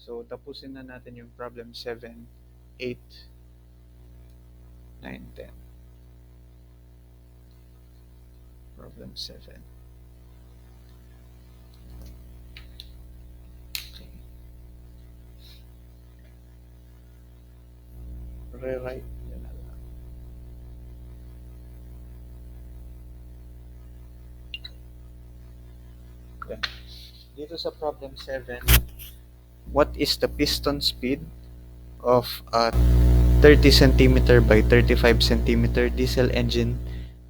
So, tapusin na natin yung problem 7, 8, 9, 10. Problem 7. Okay. Rewrite nyo na lang. Yan. Dito sa problem 7, what is the piston speed of a 30 centimeter by 35 centimeter diesel engine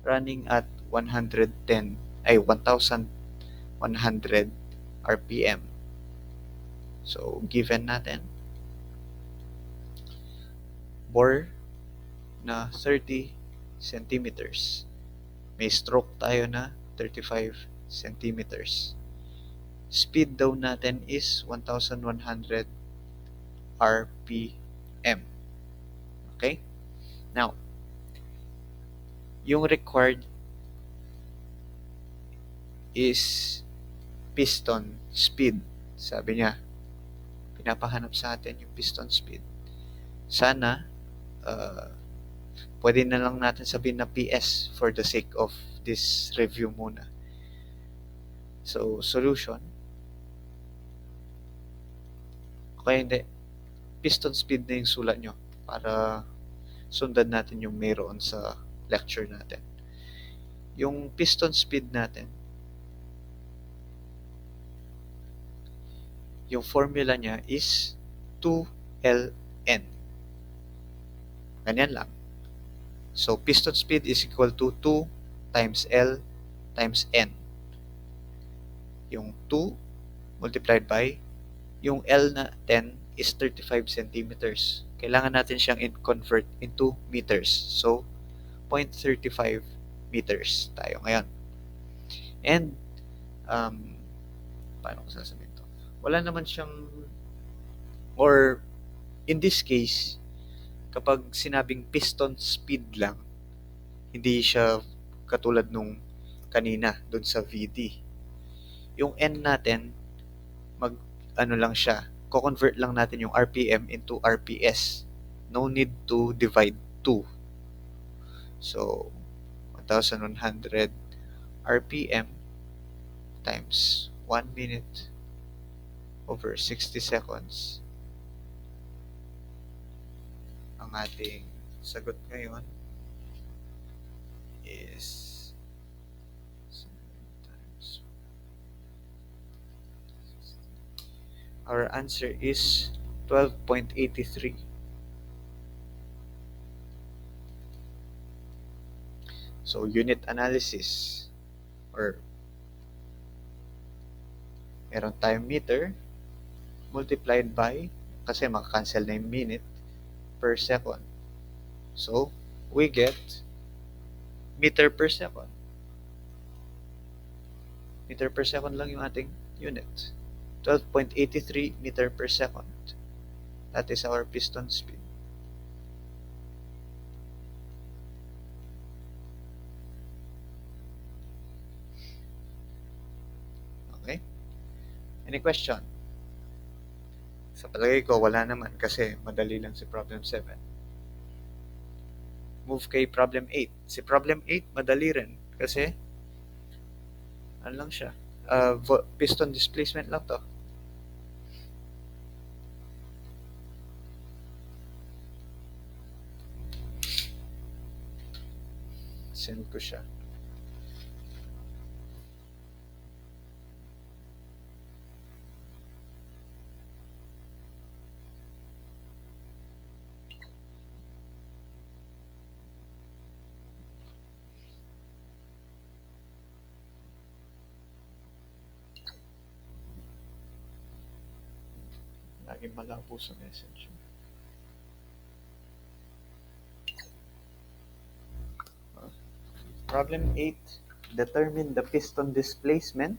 running at 110 ay 1,100 RPM. So, given natin, bore na 30 centimeters. May stroke tayo na 35 centimeters. Speed daw natin is 1,100 RPM. Okay? Now, yung required is piston speed. Sabi niya, pinapahanap sa atin yung piston speed. Sana, pwede na lang natin sabihin na PS for the sake of this review muna. So, solution. Okay, hindi. Piston speed na yung sulat nyo para sundan natin yung mayroon sa lecture natin. Yung piston speed natin, yung formula niya is 2ln. Ganyan lang. So, piston speed is equal to 2 times L times N. Yung 2 multiplied by, yung L na 10 is 35 centimeters. Kailangan natin siyang convert into meters. So, 0.35 meters tayo ngayon. And, paano ko sasabihin to? Wala naman siyang, or in this case, kapag sinabing piston speed lang, hindi siya katulad nung kanina dun sa VD. Yung N natin, ano lang siya, ko-convert lang natin yung RPM into RPS. No need to divide 2. So, 1,100 RPM times 1 minute over 60 seconds. Ang ating sagot ngayon is times. Our answer is 12.83. So, unit analysis, or meron tayong meter multiplied by, kasi makakancel na yung minute, per second. So, we get meter per second. Meter per second lang yung ating unit. 12.83 meter per second. That is our piston speed. Okay? Any question? Sa palagay ko, wala naman kasi madali lang si problem 7. Move kay problem 8. Si problem 8, madali rin kasi ano lang siya, piston displacement lang to. Send ko siya. Laging malabo sa message. Problem 8. Determine the piston displacement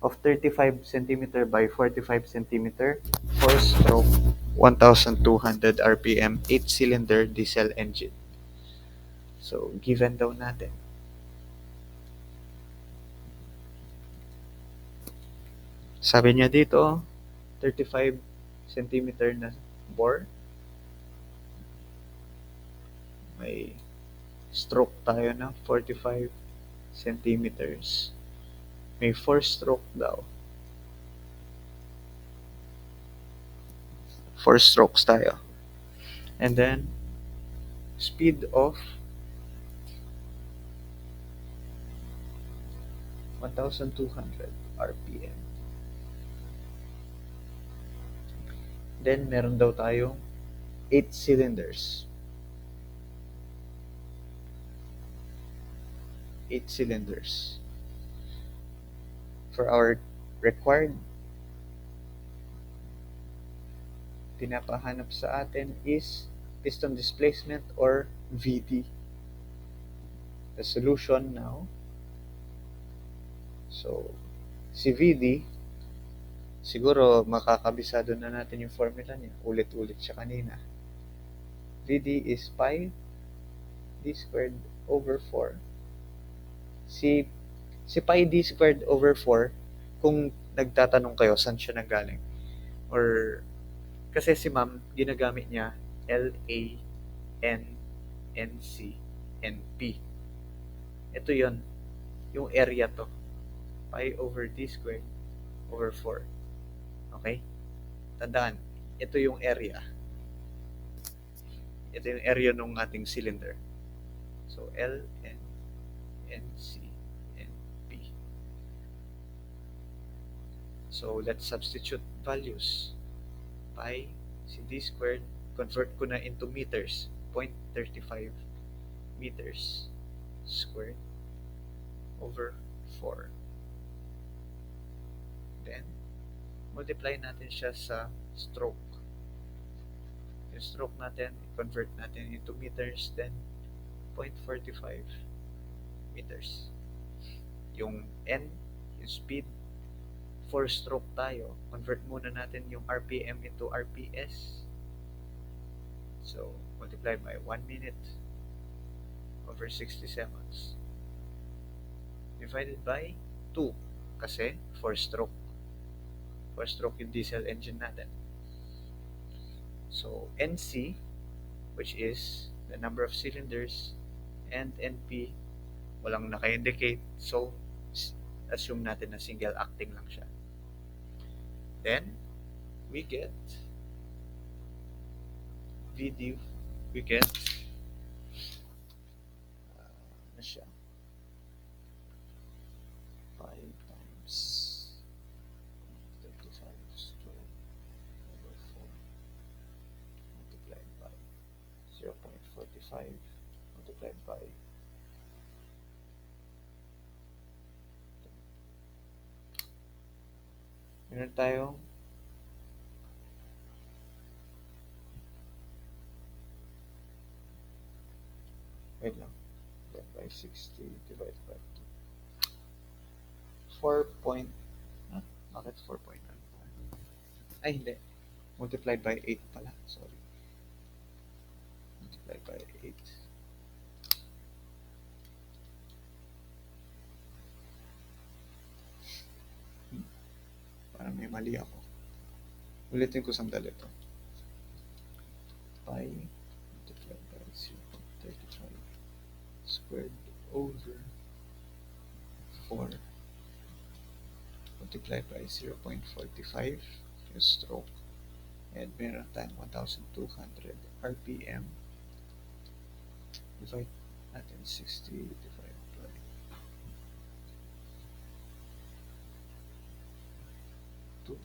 of 35 cm by 45 cm 4-stroke 1,200 RPM 8-cylinder diesel engine. So, given daw natin. Sabi niya dito, 35 centimeter na bore. May stroke tayo na 45 centimeters. May 4 stroke daw. 4 strokes tayo. And then, speed of 1,200 RPM. Then, meron daw tayong 8 cylinders. 8 cylinders. For our required, pinapahanap sa atin is piston displacement or VD. The solution now, so si VD, siguro makakabisado na natin yung formula niya. Ulit-ulit siya kanina. VD is pi d squared over 4. Si, si pi d squared over 4, kung nagtatanong kayo saan siya nanggaling, or kasi si ma'am, ginagamit niya LA, N, NC, NP. Ito yon, yung area to. Pi over d squared over 4. Okay? Tandaan, ito yung area. Ito yung area ng ating cylinder. So, L, N, N, C, N, P. So, let's substitute values. Pi, si d squared, convert ko na into meters. 0.35 meters squared over 4. Then, multiply natin siya sa stroke. Yung stroke natin, convert natin into meters, then 0.45 meters. Yung N, yung speed, 4 stroke tayo. Convert muna natin yung RPM into RPS. So, multiply by 1 minute over 60 seconds. Divided by 2. Kasi 4 stroke. 4 stroke yung diesel engine natin. So, NC, which is the number of cylinders, and NP, walang naka-indicate. So, assume natin na single acting lang siya. Then, we get VD, we get ano siya? 5 times 35 squared over 4 multiplied by 0.45 multiplied by meron tayong wait lang, divided by 60 divided by 2 4 point bakit 4.1 ay hindi, multiplied by 8 pala, sorry, multiplied by 8 parang may mali ako, ulitin ko sandali ito. Pi multiplied by 0.35 squared over 4 multiplied by 0.45 yung stroke, and meron tayong 1,200 RPM. Divide natin 60 divided by 2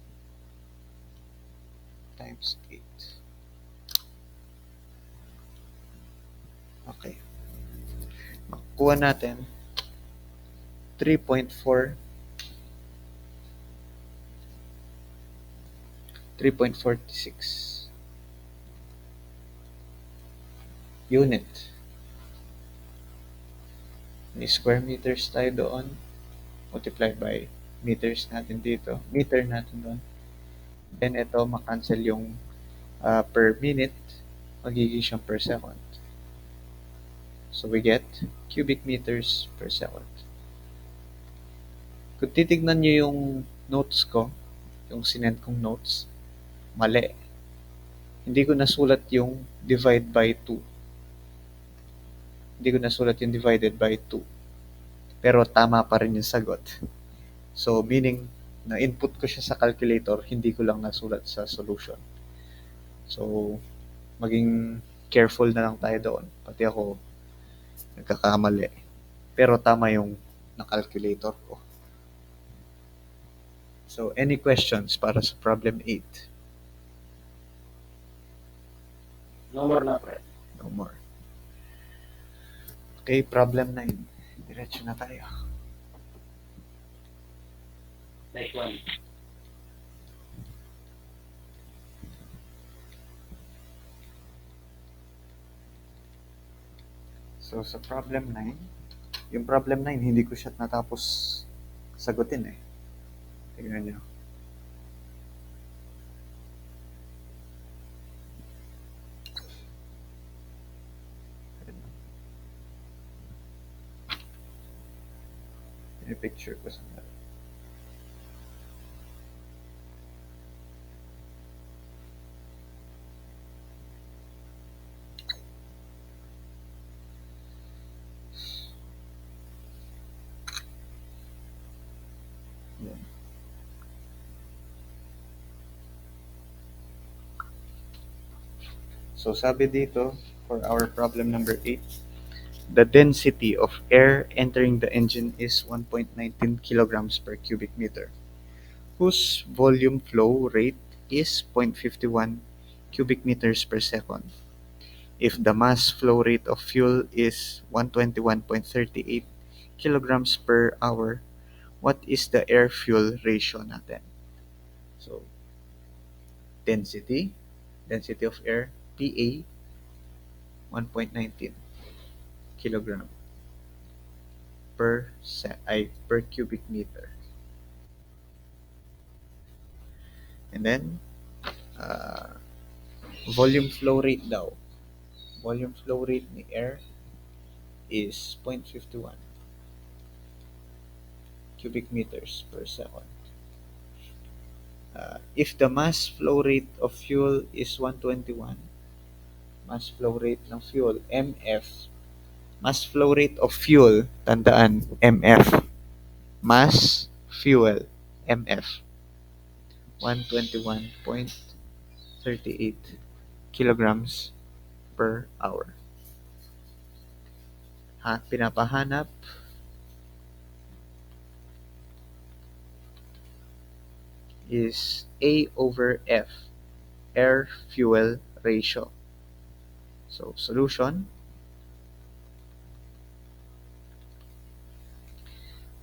times 8. Okay. Makukuha natin 3.4 3.46 unit. May square meters tayo doon, multiplied by meters natin dito, meter natin doon. Then ito, makancel yung per minute, magiging siyang per second. So we get cubic meters per second. Kung titignan nyo yung notes ko, yung sinend kong notes, mali. Hindi ko nasulat yung divide by 2. Hindi ko nasulat yung divided by 2. Pero tama pa rin yung sagot. So, meaning, na-input ko siya sa calculator, hindi ko lang nasulat sa solution. So, maging careful na lang tayo doon. Pati ako, nagkakamali. Pero tama yung na-calculator ko. So, any questions para sa problem 8? No more na, pre. No more. Okay, problem 9. Diretso na tayo. Next one. So, sa problem 9, yung problem 9, hindi ko siya natapos sagutin eh. Tingnan nyo. I-picture ko sa yan. So, sabi dito, for our problem number 8, the density of air entering the engine is 1.19 kilograms per cubic meter, whose volume flow rate is 0.51 cubic meters per second. If the mass flow rate of fuel is 121.38 kilograms per hour, what is the air-fuel ratio natin? So, density of air, PA, 1.19 kilogram per cubic meter. And then, uh, volume flow rate daw. Volume flow rate ni air is 0.51 cubic meters per second. If the mass flow rate of fuel is 121, mass flow rate ng fuel, MF, mass flow rate of fuel, tandaan, MF, mass fuel, MF, 121.38 kilograms per hour. Pinapahanap is A over F, air-fuel ratio. So, solution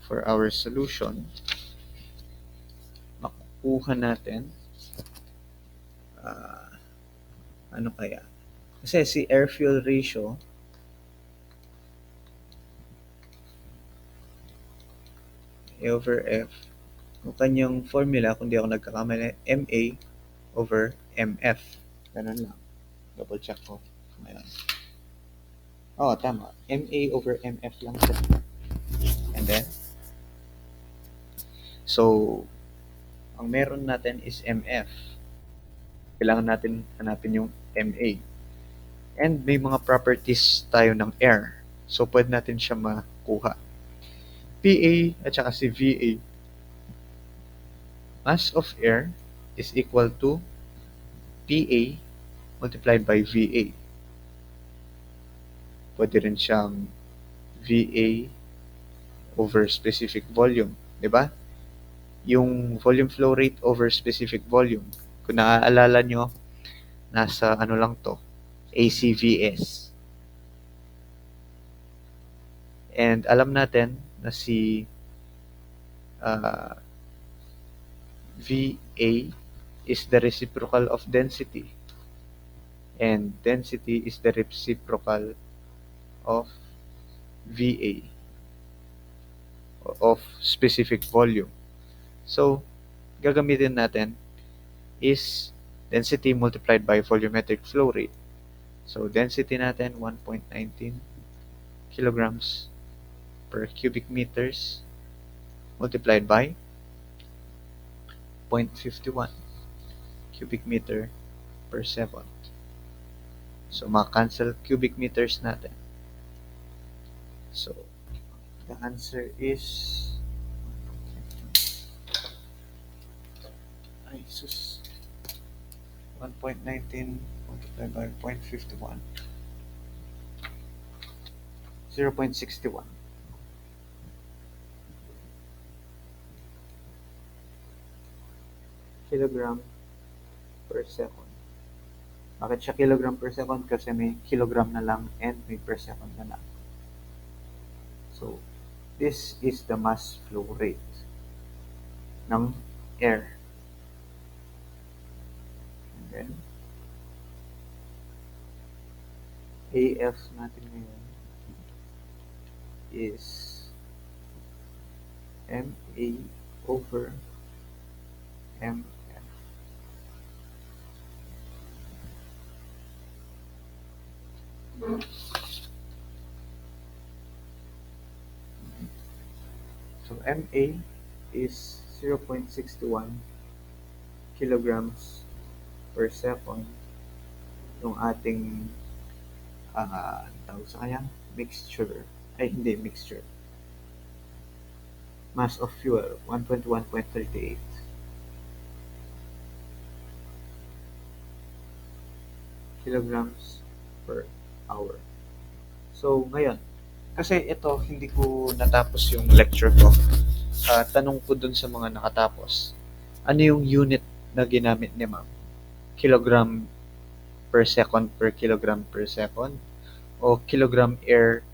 for our solution, makukuha natin, ano kaya? Kasi si air-fuel ratio, A over F, yung kanyang formula, kung di ako nagkakamali, MA over MF. Ganun lang. Double check ko. Ngayon. Oh, tama. MA over MF lang siya. And then, so, ang meron natin is MF. Kailangan natin hanapin yung MA. And may mga properties tayo ng air. So, pwede natin siya makuha. PA at saka si VA. Mass of air is equal to PA multiplied by VA. Pwede rin siyang VA over specific volume. Diba? Yung volume flow rate over specific volume. Kung naaalala nyo, nasa ano lang to, ACVS. And alam natin na si VA is the reciprocal of density. And density is the reciprocal of VA, of specific volume. So, gagamitin natin is density multiplied by volumetric flow rate. So, density natin 1.19 kilograms per cubic meters multiplied by 0.51. cubic meter per second. So, maka-cancel cubic meters natin. So, the answer is ay sus 1.19 multiplied by 0.51 0.61 kilogram per second. Bakit siya kilogram per second? Kasi may kilogram na lang and may per second na lang. So, this is the mass flow rate ng air. And then, AF natin ngayon is MA over MF. So, MA is 0.61 kilograms per second yung ating tawag sa kanya mixture ay hindi mixture mass of fuel 121.38 kilograms per hour. So ngayon kasi ito hindi ko natapos yung lecture ko, tanong ko dun sa mga nakatapos, ano yung unit na ginamit ni ma'am? Kilogram per kilogram per second o kilogram air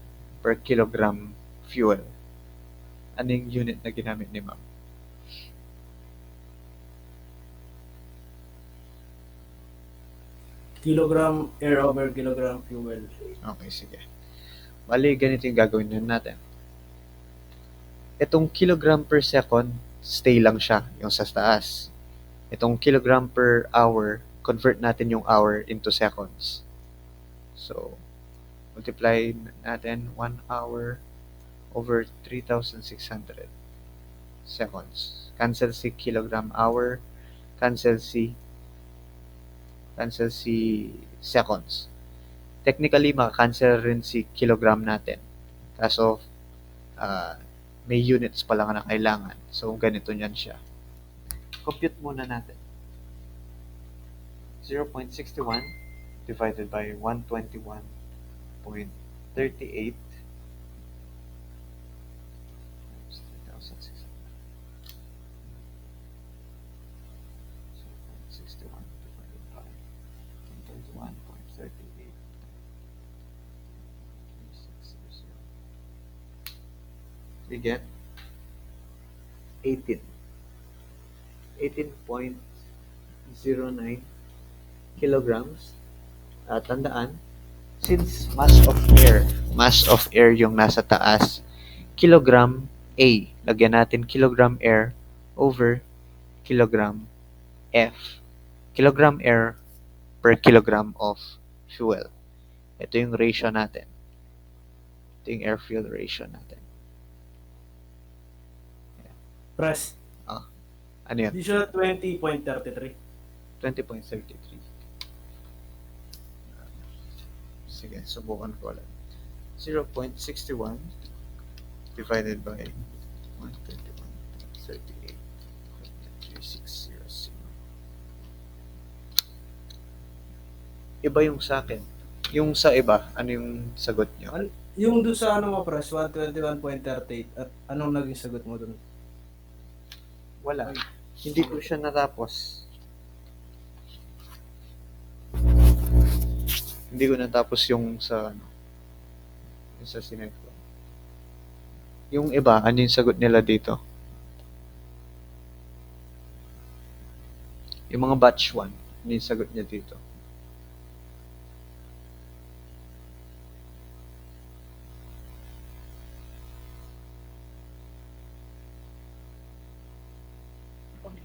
per kilogram fuel? Ano yung unit na ginamit ni ma'am? Kilogram air over kilogram fuel. Okay, sige. Bali, ganito yung gagawin natin. Itong kilogram per second, stay lang siya, yung sa taas. Itong kilogram per hour, convert natin yung hour into seconds. So, multiply natin 1 hour over 3,600 seconds. Cancel si kilogram hour, cancel si seconds. Technically, maka-cancel rin si kilogram natin. Kaso, may units pa lang na kailangan. So, ganito niyan siya. Compute muna natin. 0.61 divided by 121.38 times 3,600. 0.61 divided by 121.38. We get 18. 18.09 kilograms. Tandaan, since mass of air yung nasa taas, kilogram A, lagyan natin kilogram air over kilogram F. Kilogram air per kilogram of fuel. Ito yung ratio natin. Ito yung air-fuel ratio natin. Press. Ano yun? Di siya 20.33. 20.33. Sige, subukan ko ulit. 0.61 divided by 121.38. 3600. Iba yung sa akin. Yung sa iba, ano yung sagot nyo? Yung doon sa ano mo, press, 121.38. At anong naging sagot mo doon? Wala. Hindi ko siya natapos. Hindi ko natapos yung sa ano. Yung sa sinet ko. Yung iba, ano yung sagot nila dito? Yung mga batch 1, ano yung sagot niya dito?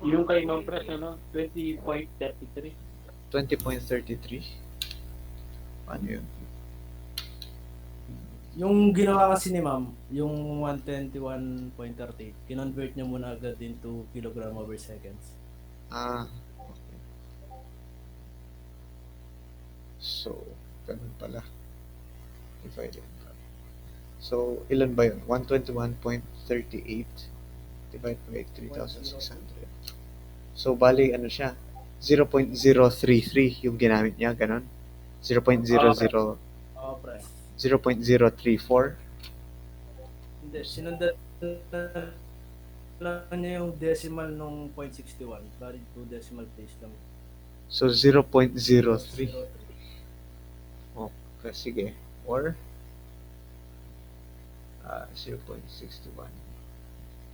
Yung kay Ma'am Press, ano? 20.33. 20.33? Ano yun? Yung ginawa kasi ni Ma'am, yung 121.38, kinonvert niya muna agad into kilogram over seconds. Okay. So, ganun pala. Divided by. So, ilan ba yun? 121.38 divided by Point zero three. 3,600. So, bali, ano siya? 0.033 yung ginamit niya, ganun? Oo, pre. 0.00, Oo, pre. 0.034. Hindi, sinundan lang niya yung decimal nung 0.61. Bali, 2 decimal place lang. So, 0.03. 0.03. Okay, sige. Or, 0.61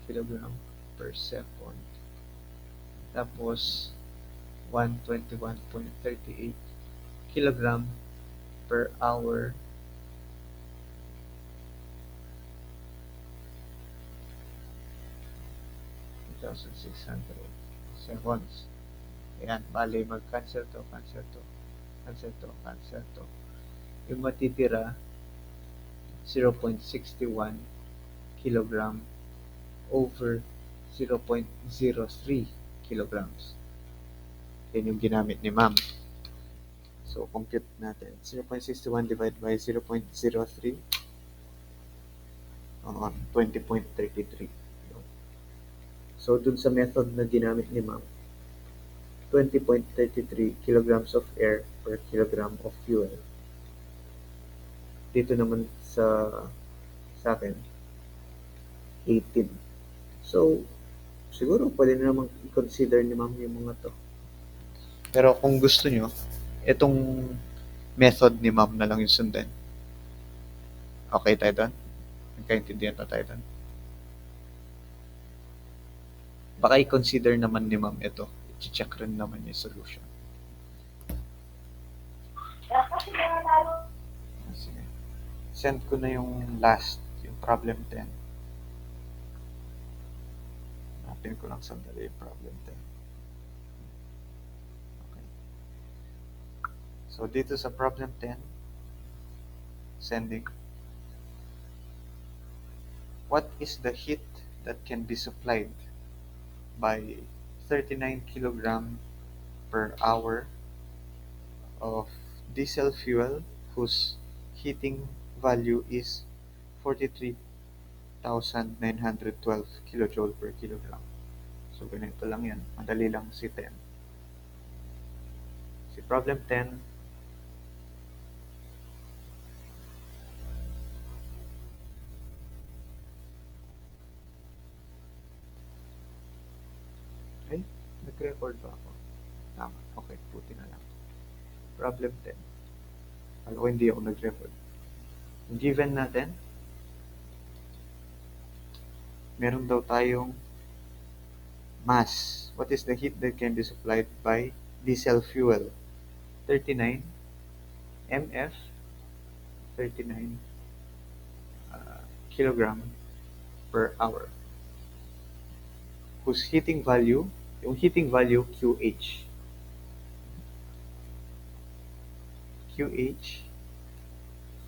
kilogram per second. Tapos, 121.38 kilogram per hour. 2,600 seconds. Ayan, bali mag-cancel to, cancel to, cancel to, cancel to. Yung matitira, 0.61 kilogram over 0.03 kilograms. Yan yung ginamit ni ma'am. So, compute natin. 0.61 divided by 0.03, 20.33. So, dun sa method na ginamit ni ma'am, 20.33 kilograms of air per kilogram of fuel. Dito naman sa akin, 18. So, siguro pwede na naman i-consider ni ma'am yung mga to. Pero kung gusto nyo, itong method ni ma'am na lang yung sundin. Okay tayo doon? Nagkaintindihan na tayo doon? Baka i-consider naman ni ma'am ito. I-check rin naman yung solution. Sige. Send ko na yung last, yung problem 10. Hanapin ko lang sandali yung problem 10. Okay. So, dito sa problem 10, sending. What is the heat that can be supplied by 39 kilogram per hour of diesel fuel whose heating value is 43,912 kilojoule per kilogram. So, ganito lang yan. Madali lang si 10. Si problem 10, ay, nag-record ba ako? Tama. Okay, puti na lang. Problem 10. Alam ko hindi ako nag-record. Given natin, meron daw tayong mass. What is the heat that can be supplied by diesel fuel? 39 mf, 39 kilogram per hour. Whose heating value, yung heating value QH. QH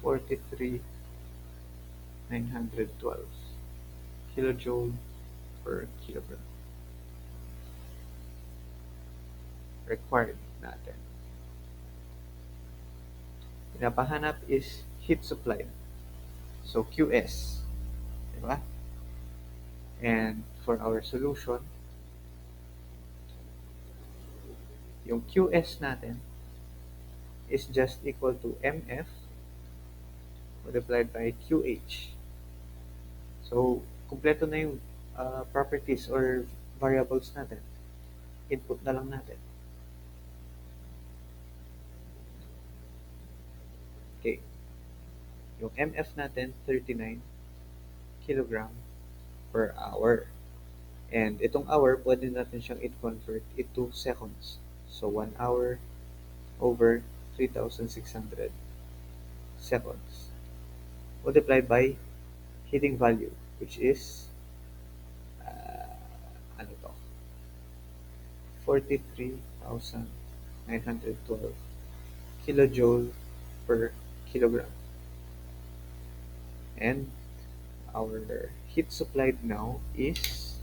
43,912 kilojoule per kilogram. Required natin. Pinapahanap is heat supply. So QS, di ba? And for our solution, yung QS natin is just equal to MF multiplied by QH. So, kumpleto na yung properties or variables natin. Input na lang natin. Okay. Yung MF natin, 39 kilogram per hour. And itong hour, pwede natin siyang i-convert into seconds. So, 1 hour over 3,600 seconds. Multiplied by heating value, which is, ano to? 43,912 kilojoule per kilogram. And our heat supplied now is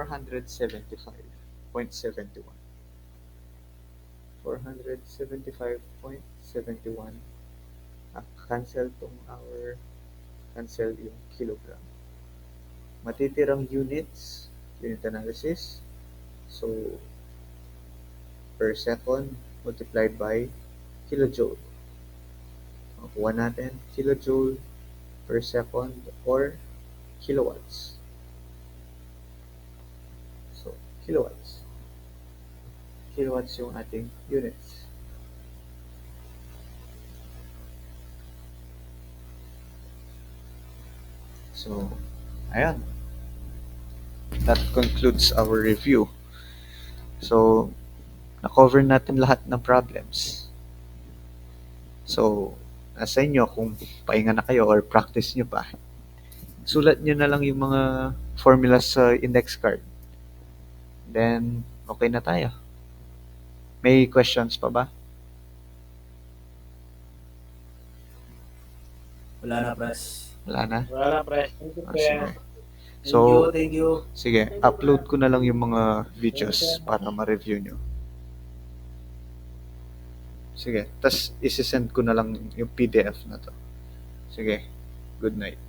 475.71. 475.71. Cancel tong hour, cancel yung kilogram. Matitirang units, unit analysis. So, per second multiplied by kilojoule. Makuha natin kilojoule per second or kilowatts. So, kilowatts. Kilowatts yung ating units. So, ayan. That concludes our review. So, na-cover natin lahat ng problems. So, nasa inyo kung pahinga na kayo or practice nyo pa. Sulat nyo na lang yung mga formulas sa index card. Then, okay na tayo. May questions pa ba? Wala na, pres. Wala na? Wala na, pre. Thank you, pre. Sige. Thank So, you, thank you. sige, upload ko na lang yung mga videos para ma-review nyo. Sige, tas isi-send ko na lang yung PDF na to. Sige, good night.